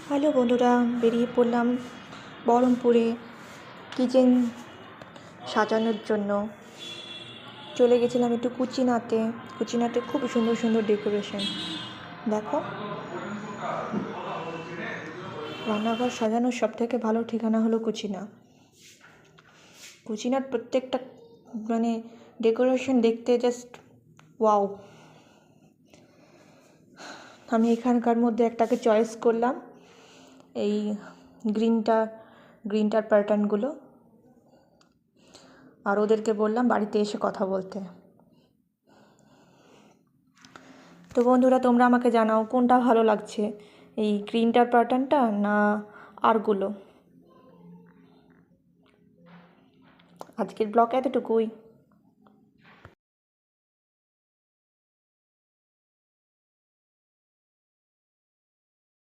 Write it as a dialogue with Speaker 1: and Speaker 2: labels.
Speaker 1: Hello বন্ধুরা, বেরিয়ে পড়লাম বহরমপুরে কিচেন সাজানোর জন্য। চলে গেছিলাম একটু কুচিনাতে। কুচিনাতে খুব সুন্দর সুন্দর ডেকোরেশন। দেখো, রান্নাঘর সাজানোর সব থেকে ভালো ঠিকানা হলো কুচিনা। কুচিনার প্রত্যেকটা ডেকোরেশন দেখতে জাস্ট ওয়াও। আমি এখানকার মধ্যে একটাকে চয়েস করলাম, এই গ্রিনটার প্যাটার্নগুলো, আর ওদেরকে বললাম বাড়িতে এসে কথা বলতে। তো বন্ধুরা, তোমরা আমাকে জানাও কোনটা ভালো লাগছে, এই গ্রিনটার প্যাটার্নটা না আরগুলো। আজকের ব্লগ এতটুকুই।